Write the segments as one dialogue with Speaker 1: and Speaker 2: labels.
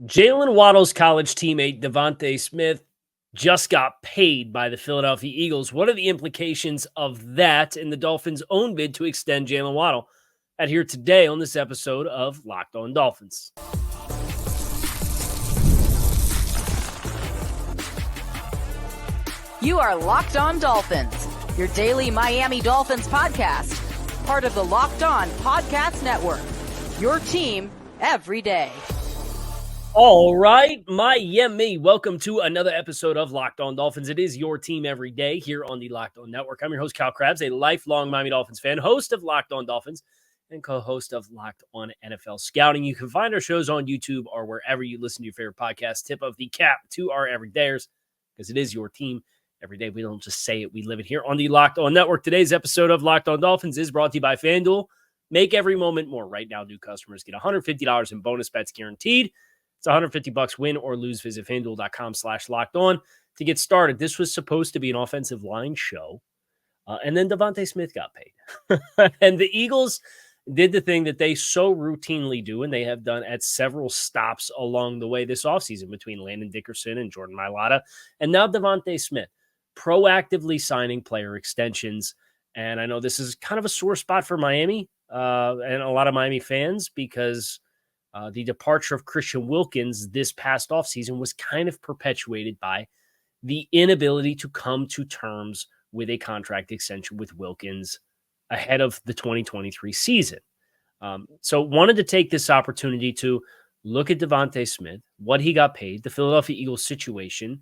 Speaker 1: Jaylen Waddle's college teammate Devonta Smith just got paid by the Philadelphia Eagles. What are the implications of that in the Dolphins' own bid to extend Jaylen Waddle? Out here today on this episode of Locked On Dolphins.
Speaker 2: You are Locked On Dolphins, your daily Miami Dolphins podcast, part of the Locked On Podcast Network, your team every day.
Speaker 1: All right, Miami, welcome to another episode of Locked On Dolphins. It is your team every day here on the Locked On Network. I'm your host, Kyle Krabs, a lifelong Miami Dolphins fan, host of Locked On Dolphins, and co-host of Locked On NFL Scouting. You can find our shows on YouTube or wherever you listen to your favorite podcast. Tip of the cap to our everydayers, because it is your team every day. We don't just say it, we live it here on the Locked On Network. Today's episode of Locked On Dolphins is brought to you by FanDuel. Make every moment more. Right now, new customers get $150 in bonus bets guaranteed. It's $150 win or lose. Visit FanDuel.com/lockedon to get started. This was supposed to be an offensive line show. And then Devonta Smith got paid. And the Eagles did the thing that they so routinely do, and they have done at several stops along the way this offseason between Landon Dickerson and Jordan Mailata. And now Devonta Smith proactively signing player extensions. And I know this is kind of a sore spot for Miami and a lot of Miami fans because the departure of Christian Wilkins this past offseason was kind of perpetuated by the inability to come to terms with a contract extension with Wilkins ahead of the 2023 season. So wanted to take this opportunity to look at Devonta Smith, what he got paid, the Philadelphia Eagles situation,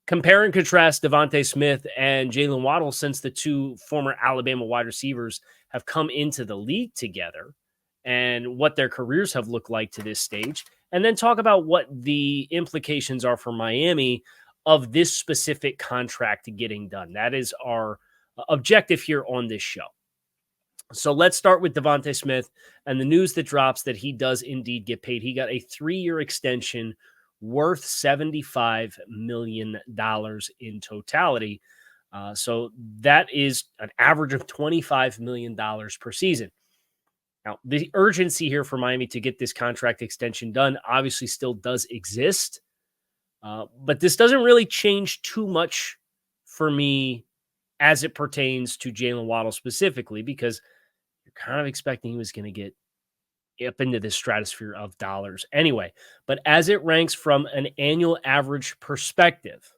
Speaker 1: compare and contrast Devonta Smith and Jaylen Waddle since the two former Alabama wide receivers have come into the league together, and what their careers have looked like to this stage, and then talk about what the implications are for Miami of this specific contract getting done. That is our objective here on this show. So let's start with Devonta Smith and the news that drops that he does indeed get paid. He got a 3-year extension worth $75 million in totality. So that is an average of $25 million per season. Now, the urgency here for Miami to get this contract extension done obviously still does exist, but this doesn't really change too much for me as it pertains to Jaylen Waddle specifically, because you're kind of expecting he was going to get up into this stratosphere of dollars anyway. But as it ranks from an annual average perspective,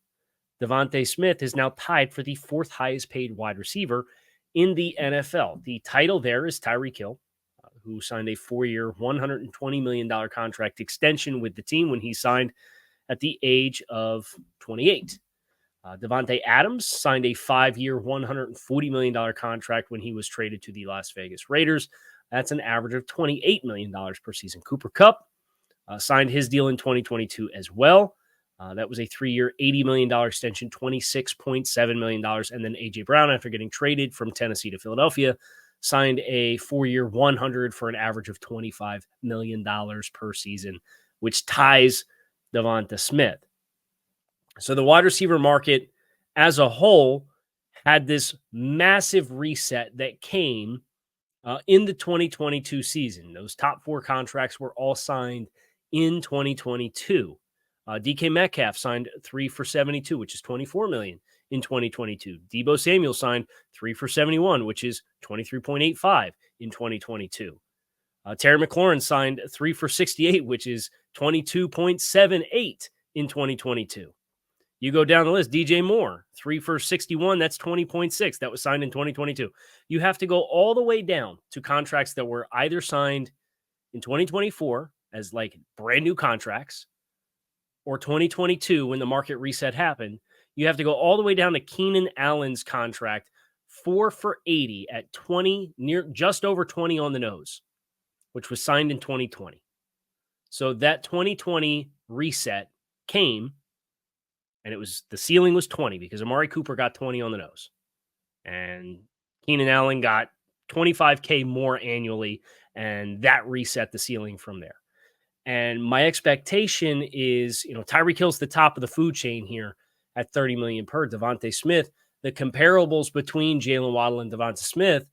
Speaker 1: Devonta Smith is now tied for the 4th highest paid wide receiver in the NFL. The title there is Tyreek Hill, who signed a 4-year, $120 million contract extension with the team when he signed at the age of 28. Devontae Adams signed a 5-year, $140 million contract when he was traded to the Las Vegas Raiders. That's an average of $28 million per season. Cooper Kupp signed his deal in 2022 as well. That was a 3-year, $80 million extension, $26.7 million. And then A.J. Brown, after getting traded from Tennessee to Philadelphia, signed a 4-year, $100 for an average of $25 million per season, which ties Devonta Smith. So the wide receiver market as a whole had this massive reset that came in the 2022 season. Those top 4 contracts were all signed in 2022. DK Metcalf signed 3 for $72, which is $24 million. In 2022. Deebo Samuel signed 3 for $71, which is $23.85 in 2022. Terry McLaurin signed 3 for $68, which is $22.78 in 2022. You go down the list, DJ Moore, 3 for $61, that's $20.6. That was signed in 2022. You have to go all the way down to contracts that were either signed in 2024 as like brand new contracts, or 2022 when the market reset happened. You have to go all the way down to Keenan Allen's contract, 4 for $80 at 20, just over 20 on the nose, which was signed in 2020. So that 2020 reset came, and the ceiling was 20 because Amari Cooper got 20 on the nose. And Keenan Allen got $25K more annually, and that reset the ceiling from there. And my expectation is, Tyreek Hill's the top of the food chain here at $30 million per. Devonta Smith, the comparables between Jaylen Waddle and Devonta Smith,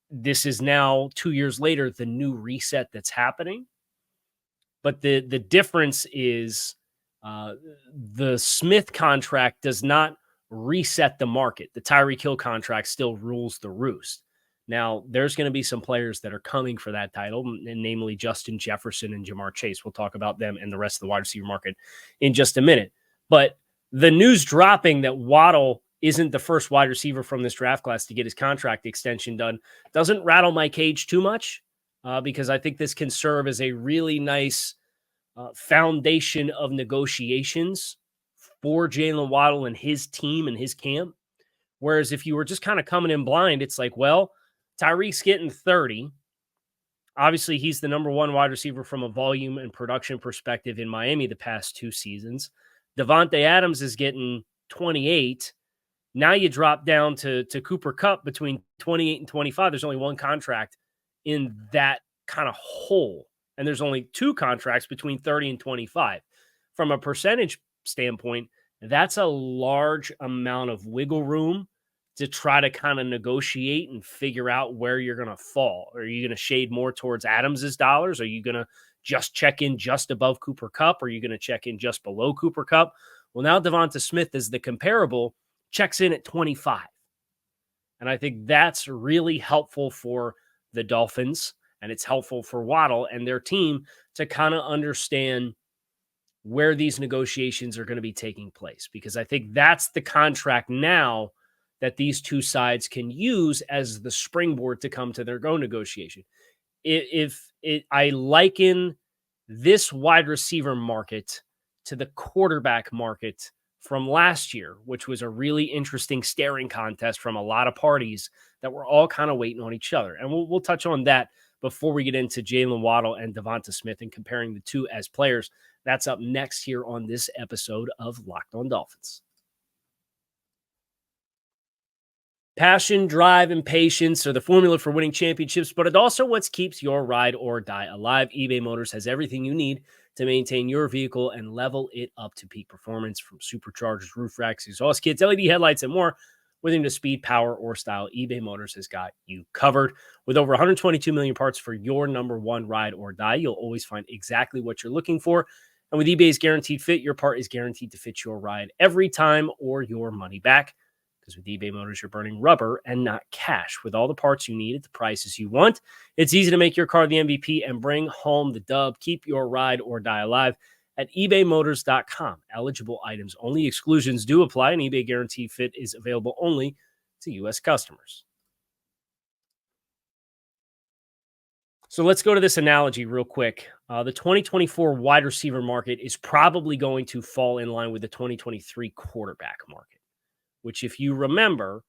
Speaker 1: this is now 2 years later, the new reset that's happening. But the difference is the Smith contract does not reset the market. The Tyreek Hill contract still rules the roost. Now, there's going to be some players that are coming for that title, and namely Justin Jefferson and Jamar Chase. We'll talk about them and the rest of the wide receiver market in just a minute. But the news dropping that Waddle isn't the first wide receiver from this draft class to get his contract extension done doesn't rattle my cage too much because I think this can serve as a really nice foundation of negotiations for Jaylen Waddle and his team and his camp. Whereas if you were just kind of coming in blind, it's like, well, Tyreek's getting 30. Obviously, he's the number one wide receiver from a volume and production perspective in Miami the past 2 seasons. Devonta Adams is getting 28. Now you drop down to Cooper Kupp between 28 and 25. There's only one contract in that kind of hole. And there's only 2 contracts between 30 and 25. From a percentage standpoint, that's a large amount of wiggle room to try to kind of negotiate and figure out where you're going to fall. Are you going to shade more towards Adams's dollars? Are you going to just check in just above Cooper Kupp? Or are you going to check in just below Cooper Kupp? Well, now Devonta Smith is the comparable, checks in at 25. And I think that's really helpful for the Dolphins, and it's helpful for Waddle and their team to kind of understand where these negotiations are going to be taking place, because I think that's the contract now that these two sides can use as the springboard to come to their go negotiation. I liken this wide receiver market to the quarterback market from last year, which was a really interesting staring contest from a lot of parties that were all kind of waiting on each other. And we'll touch on that before we get into Jaylen Waddle and Devonta Smith and comparing the two as players. That's up next here on this episode of Locked On Dolphins. Passion, drive, and patience are the formula for winning championships, but it also what keeps your ride or die alive. eBay Motors has everything you need to maintain your vehicle and level it up to peak performance, from superchargers, roof racks, exhaust kits, LED headlights, and more. Whether into speed, power, or style, eBay Motors has got you covered. With over 122 million parts for your number one ride or die, you'll always find exactly what you're looking for. And with eBay's Guaranteed Fit, your part is guaranteed to fit your ride every time or your money back. Because with eBay Motors, you're burning rubber and not cash. With all the parts you need at the prices you want, it's easy to make your car the MVP and bring home the dub. Keep your ride or die alive at ebaymotors.com. Eligible items only. Exclusions do apply, and eBay Guaranteed Fit is available only to U.S. customers. So let's go to this analogy real quick. The 2024 wide receiver market is probably going to fall in line with the 2023 quarterback market, which, if you remember,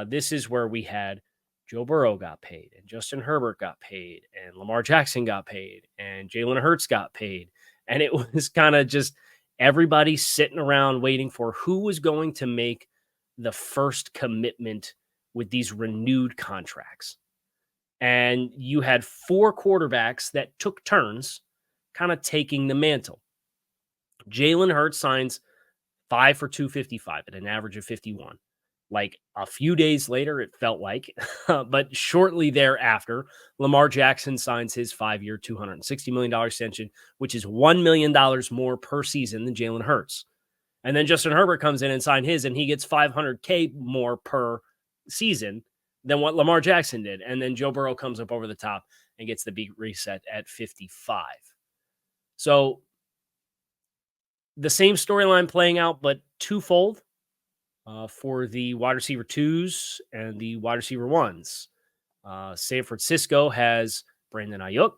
Speaker 1: this is where we had Joe Burrow got paid, and Justin Herbert got paid, and Lamar Jackson got paid, and Jalen Hurts got paid. And it was kind of just everybody sitting around waiting for who was going to make the first commitment with these renewed contracts. And you had 4 quarterbacks that took turns kind of taking the mantle. Jalen Hurts signs 5 for $255 at an average of 51. Like a few days later, it felt like, but shortly thereafter, Lamar Jackson signs his 5-year, $260 million extension, which is $1 million more per season than Jalen Hurts. And then Justin Herbert comes in and signed his, and he gets $500K more per season than what Lamar Jackson did. And then Joe Burrow comes up over the top and gets the big reset at 55. So the same storyline playing out, but twofold. For the wide receiver 2s and the wide receiver 1s. San Francisco has Brandon Ayuk,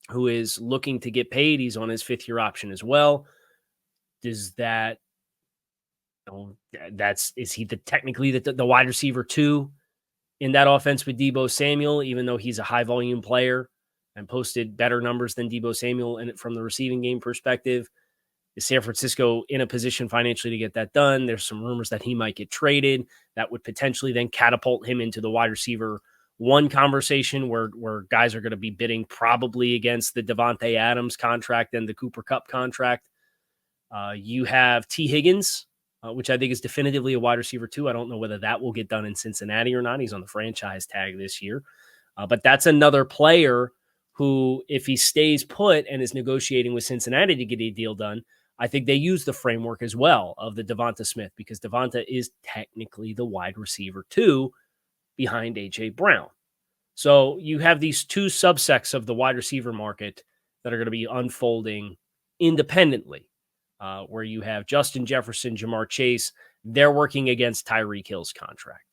Speaker 1: who is looking to get paid. He's on his 5th-year option as well. Does that, is he technically the wide receiver 2 in that offense with Deebo Samuel, even though he's a high-volume player and posted better numbers than Deebo Samuel from the receiving game perspective? Is San Francisco in a position financially to get that done? There's some rumors that he might get traded. That would potentially then catapult him into the wide receiver 1 conversation where guys are going to be bidding probably against the Devonta Adams contract and the Cooper Kupp contract. You have T. Higgins, which I think is definitively a wide receiver 2. I don't know whether that will get done in Cincinnati or not. He's on the franchise tag this year. But that's another player who, if he stays put and is negotiating with Cincinnati to get a deal done, I think they use the framework as well of the Devonta Smith, because Devonta is technically the wide receiver too, behind A.J. Brown. So you have these two subsects of the wide receiver market that are going to be unfolding independently, where you have Justin Jefferson, Jamar Chase. They're working against Tyreek Hill's contract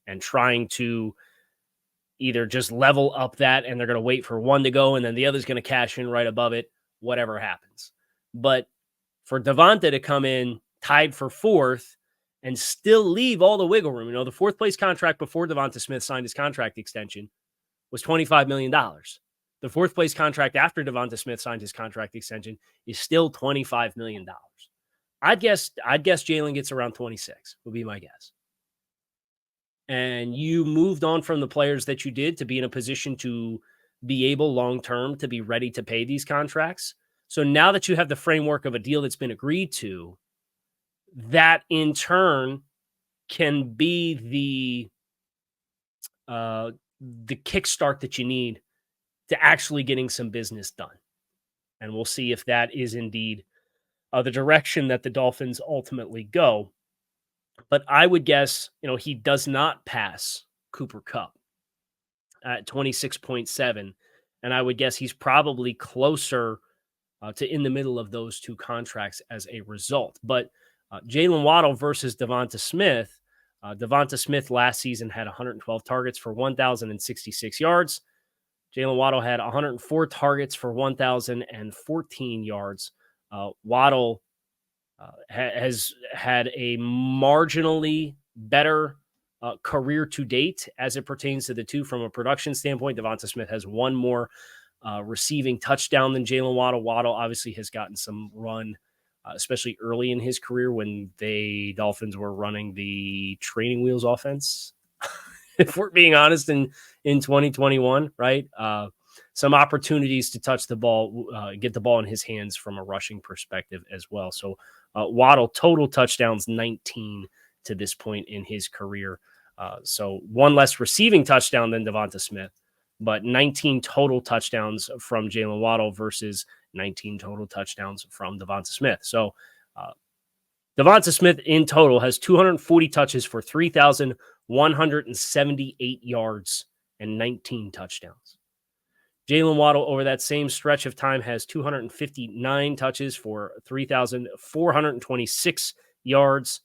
Speaker 1: and trying to either just level up that, and they're going to wait for one to go, and then the other's going to cash in right above it, whatever happens. But for Devonta to come in tied for fourth and still leave all the wiggle room, the fourth place contract before Devonta Smith signed his contract extension was $25 million. The fourth place contract after Devonta Smith signed his contract extension is still $25 million. I'd guess Jaylen gets around 26, would be my guess. And you moved on from the players that you did to be in a position to be able long-term to be ready to pay these contracts. So now that you have the framework of a deal that's been agreed to, that in turn can be the kickstart that you need to actually getting some business done. And we'll see if that is indeed the direction that the Dolphins ultimately go. But I would guess, he does not pass Cooper Kupp at 26.7. And I would guess he's probably closer to in the middle of those two contracts as a result. But Jaylen Waddle versus Devonta Smith. Devonta Smith last season had 112 targets for 1,066 yards. Jaylen Waddle had 104 targets for 1,014 yards. Waddle has had a marginally better career to date as it pertains to the two from a production standpoint. Devonta Smith has one more receiving touchdown than Jaylen Waddle. Waddle obviously has gotten some run, especially early in his career when the Dolphins were running the training wheels offense. If we're being honest, in 2021, right? Some opportunities to touch the ball, get the ball in his hands from a rushing perspective as well. So Waddle, total touchdowns, 19 to this point in his career. So one less receiving touchdown than Devonta Smith, but 19 total touchdowns from Jaylen Waddle versus 19 total touchdowns from Devonta Smith. So Devonta Smith in total has 240 touches for 3,178 yards and 19 touchdowns. Jaylen Waddle over that same stretch of time has 259 touches for 3,426 yards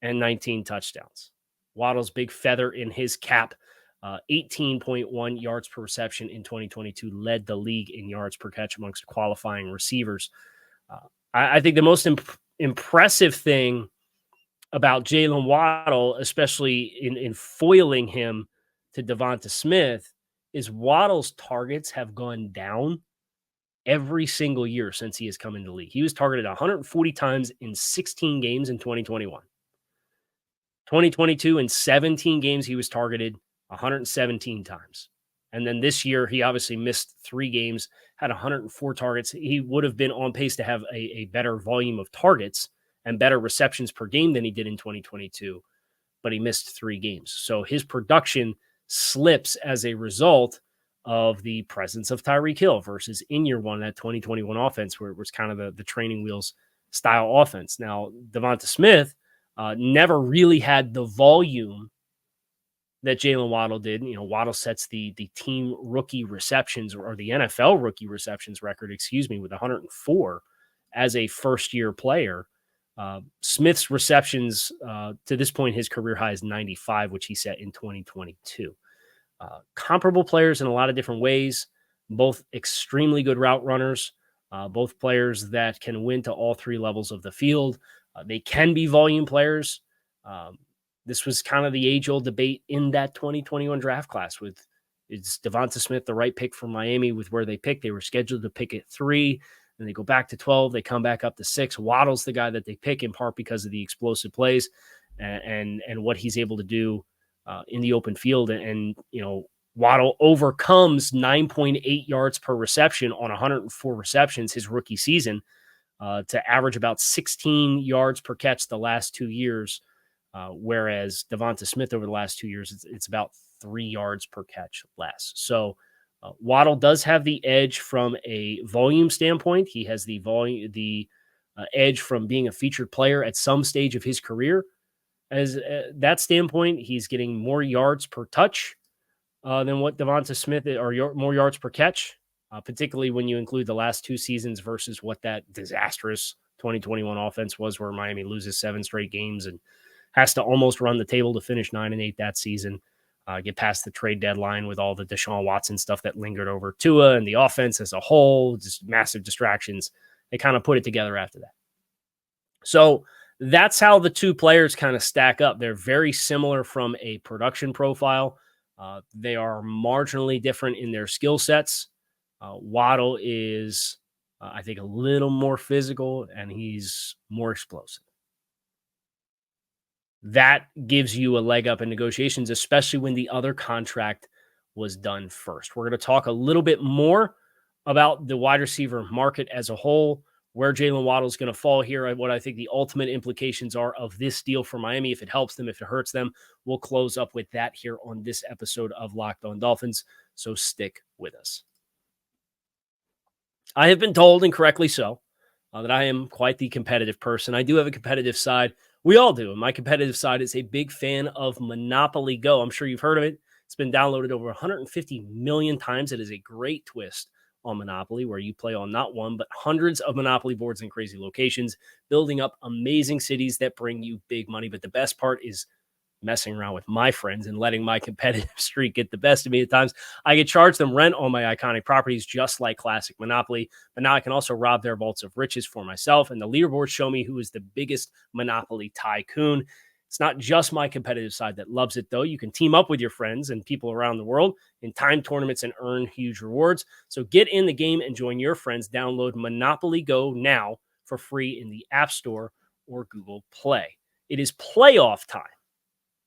Speaker 1: and 19 touchdowns. Waddle's big feather in his cap, 18.1 yards per reception in 2022, led the league in yards per catch amongst qualifying receivers. I think the most impressive thing about Jaylen Waddle, especially in foiling him to Devonta Smith, is Waddle's targets have gone down every single year since he has come into the league. He was targeted 140 times in 16 games in 2021. 2022, in 17 games, he was targeted 117 times. And then this year, he obviously missed 3 games, had 104 targets. He would have been on pace to have a better volume of targets and better receptions per game than he did in 2022, but he missed 3 games. So his production slips as a result of the presence of Tyreek Hill versus in year one, that 2021 offense, where it was kind of the training wheels style offense. Now, Devonta Smith never really had the volume that Jaylen Waddle did. Waddle sets the team rookie receptions or the NFL rookie receptions record, with 104 as a first-year player. Smith's receptions to this point, his career high is 95, which he set in 2022. Comparable players in a lot of different ways, both extremely good route runners, both players that can win to all 3 levels of the field. They can be volume players. This was kind of the age-old debate in that 2021 draft class with, is Devonta Smith the right pick for Miami with where they picked? They were scheduled to pick at 3, and they go back to 12. They come back up to 6. Waddle's the guy that they pick in part because of the explosive plays and what he's able to do in the open field. And Waddle overcomes 9.8 yards per reception on 104 receptions his rookie season to average about 16 yards per catch the last 2 years, whereas Devonta Smith over the last 2 years, it's about 3 yards per catch less. So Waddle does have the edge from a volume standpoint. He has the edge from being a featured player at some stage of his career. As that standpoint, he's getting more yards per touch than what Devonta Smith or more yards per catch, particularly when you include the last 2 seasons versus what that disastrous 2021 offense was, where Miami loses 7 straight games and has to almost run the table to finish 9-8 that season. Get past the trade deadline with all the Deshaun Watson stuff that lingered over Tua and the offense as a whole, just massive distractions. They kind of put it together after that. So that's how the two players kind of stack up. They're very similar from a production profile. They are marginally different in their skill sets. Waddle is, I think, a little more physical, and he's more explosive. That gives you a leg up in negotiations, especially when the other contract was done first. We're going to talk a little bit more about the wide receiver market as a whole, where Jaylen Waddle is going to fall here, and what I think the ultimate implications are of this deal for Miami, if it helps them, if it hurts them. We'll close up with that here on this episode of Locked On Dolphins, so stick with us. I have been told, and correctly so, that I am quite the competitive person. I do have a competitive side. We all do. And my competitive side is a big fan of Monopoly Go. I'm sure you've heard of it. It's been downloaded over 150 million times. It is a great twist on Monopoly, where you play on not one, but hundreds of Monopoly boards in crazy locations, building up amazing cities that bring you big money. But the best part is messing around with my friends and letting my competitive streak get the best of me at times. I get charged them rent on my iconic properties, just like classic Monopoly, but now I can also rob their vaults of riches for myself, and the leaderboards show me who is the biggest Monopoly tycoon. It's not just my competitive side that loves it, though. You can team up with your friends and people around the world in timed tournaments and earn huge rewards. So get in the game and join your friends. Download Monopoly Go now for free in the App Store or Google Play. It is playoff time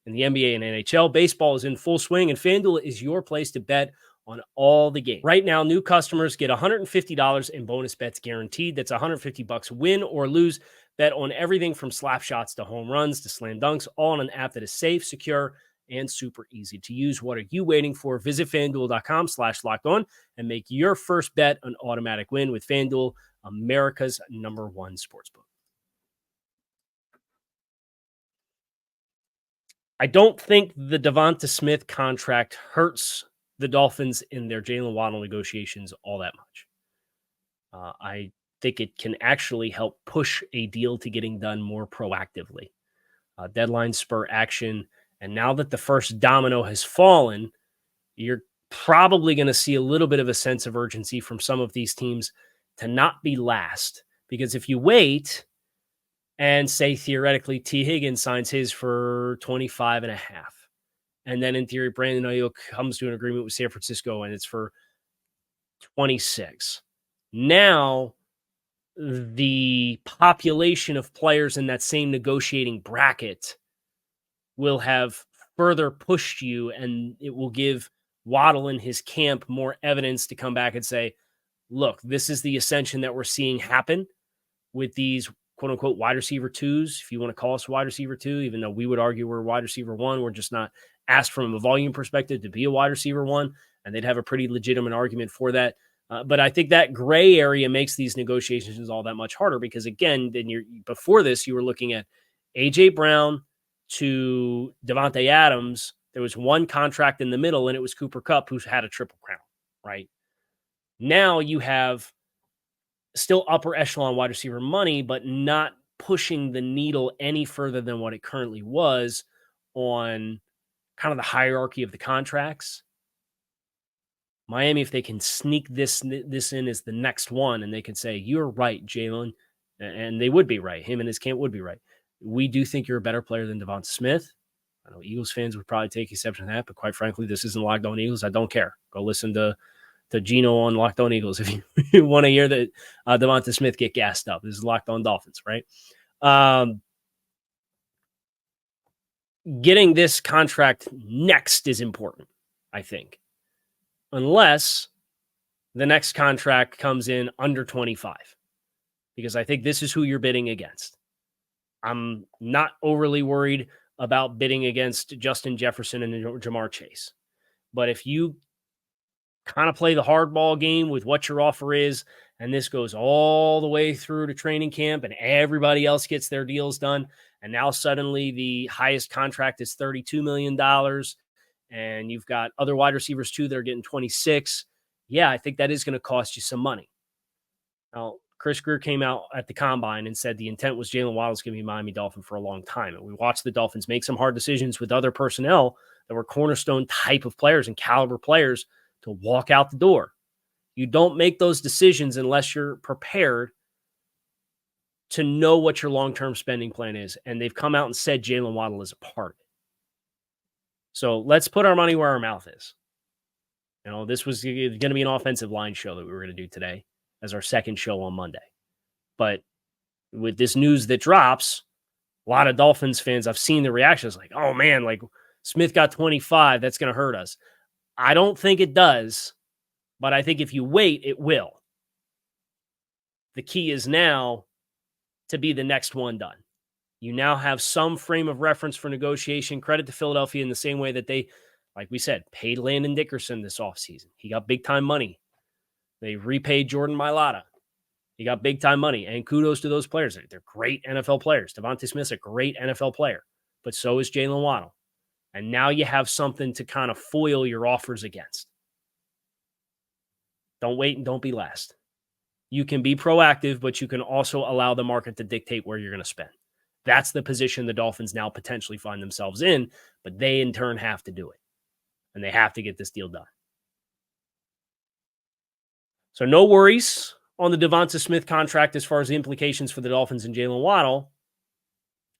Speaker 1: in the NBA and NHL. Baseball is in full swing, and FanDuel is your place to bet on all the games. Right now, new customers get $150 in bonus bets guaranteed. That's $150 win or lose. Bet on everything from slap shots to home runs to slam dunks, all on an app that is safe, secure, and super easy to use. What are you waiting for? Visit FanDuel.com/lockedon and make your first bet an automatic win with FanDuel, America's #1 sportsbook. I don't think the Devonta Smith contract hurts the Dolphins in their Jaylen Waddle negotiations all that much. I think it can actually help push a deal to getting done more proactively. Deadline spur action. And now that the first domino has fallen, you're probably going to see a little bit of a sense of urgency from some of these teams to not be last. Because if you wait and say theoretically T. Higgins signs his for 25 and a half, and then in theory Brandon Ayuk comes to an agreement with San Francisco and it's for 26. Now the population of players in that same negotiating bracket will have further pushed you, and it will give Waddle and his camp more evidence to come back and say, look, this is the ascension that we're seeing happen with these quote unquote wide receiver twos, if you want to call us wide receiver two, even though we would argue we're wide receiver one. We're just not asked from a volume perspective to be a wide receiver one, and they'd have a pretty legitimate argument for that. But I think that gray area makes these negotiations all that much harder because, again, before this, you were looking at A.J. Brown to Devontae Adams. There was one contract in the middle, and it was Cooper Kupp, who had a triple crown, right? Now you have still upper echelon wide receiver money, but not pushing the needle any further than what it currently was on kind of the hierarchy of the contracts. Miami, if they can sneak this in as the next one, and they can say, you're right, Jaylen, and they would be right. Him and his camp would be right. We do think you're a better player than Devonta Smith. I know Eagles fans would probably take exception to that, but quite frankly, this isn't Locked On Eagles. I don't care. Go listen to Gino on Locked On Eagles if you want to hear that Devonta Smith get gassed up. This is Locked On Dolphins, right? Getting this contract next is important, I think. Unless the next contract comes in under 25, because I think this is who you're bidding against. I'm not overly worried about bidding against Justin Jefferson and Jamar Chase. But if you kind of play the hardball game with what your offer is. And this goes all the way through to training camp and everybody else gets their deals done. And now suddenly the highest contract is $32 million. And you've got other wide receivers too that are getting 26. Yeah, I think that is going to cost you some money. Now, Chris Greer came out at the combine and said the intent was Jaylen Waddle is going to be Miami Dolphin for a long time. And we watched the Dolphins make some hard decisions with other personnel that were cornerstone type of players and caliber players to walk out the door. You don't make those decisions unless you're prepared to know what your long-term spending plan is. And they've come out and said Jaylen Waddle is a part of it. So let's put our money where our mouth is. You know, this was going to be an offensive line show that we were going to do today as our second show on Monday. But with this news that drops, a lot of Dolphins fans, I've seen the reactions like, oh man, like Smith got 25. That's going to hurt us. I don't think it does, but I think if you wait, it will. The key is now to be the next one done. You now have some frame of reference for negotiation. Credit to Philadelphia in the same way that they, like we said, paid Landon Dickerson this offseason. He got big-time money. They repaid Jordan Mailata. He got big-time money. And kudos to those players. They're great NFL players. Devonta Smith's a great NFL player. But so is Jaylen Waddle. And now you have something to kind of foil your offers against. Don't wait and don't be last. You can be proactive, but you can also allow the market to dictate where you're going to spend. That's the position the Dolphins now potentially find themselves in, but they in turn have to do it. And they have to get this deal done. So no worries on the Devonta Smith contract as far as the implications for the Dolphins and Jaylen Waddle,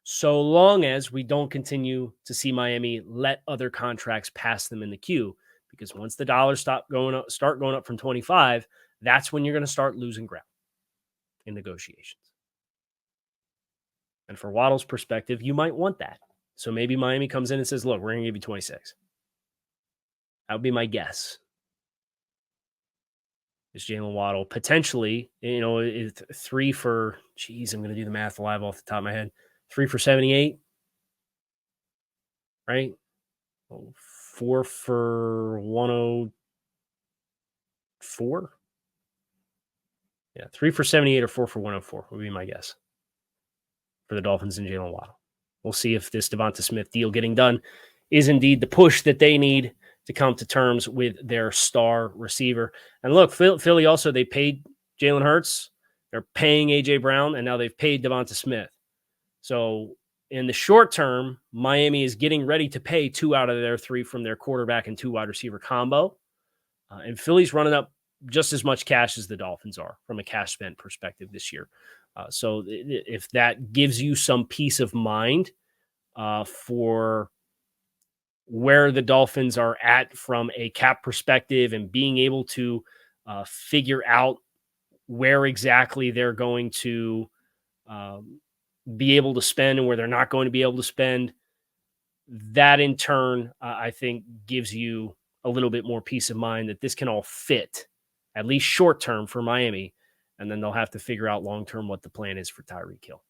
Speaker 1: so long as we don't continue to see Miami let other contracts pass them in the queue. Because once the dollars start going up from 25, that's when you're going to start losing ground in negotiations. And for Waddle's perspective, you might want that. So maybe Miami comes in and says, look, we're going to give you 26. That would be my guess. Is Jaylen Waddle potentially, you know, 3 for, geez, I'm going to do the math live off the top of my head. 3 for 78, right? 4 for 104. Yeah, 3 for 78 or 4 for 104 would be my guess for the Dolphins and Jaylen Waddle. We'll see if this Devonta Smith deal getting done is indeed the push that they need to come to terms with their star receiver. And look, Philly also, they paid Jalen Hurts, they're paying A.J. Brown, and now they've paid Devonta Smith. So in the short term, Miami is getting ready to pay 2 out of their 3 from their quarterback and 2 wide receiver combo. And Philly's running up just as much cash as the Dolphins are from a cash spend perspective this year. So if that gives you some peace of mind for where the Dolphins are at from a cap perspective and being able to figure out where exactly they're going to be able to spend and where they're not going to be able to spend, that in turn, I think gives you a little bit more peace of mind that this can all fit, at least short term for Miami, and then they'll have to figure out long term what the plan is for Tyreek Hill.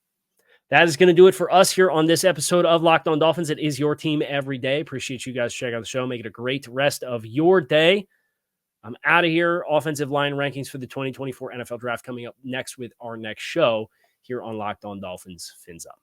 Speaker 1: That is going to do it for us here on this episode of Locked On Dolphins. It is your team every day. Appreciate you guys checking out the show. Make it a great rest of your day. I'm out of here. Offensive line rankings for the 2024 NFL Draft coming up next with our next show here on Locked On Dolphins. Fins up.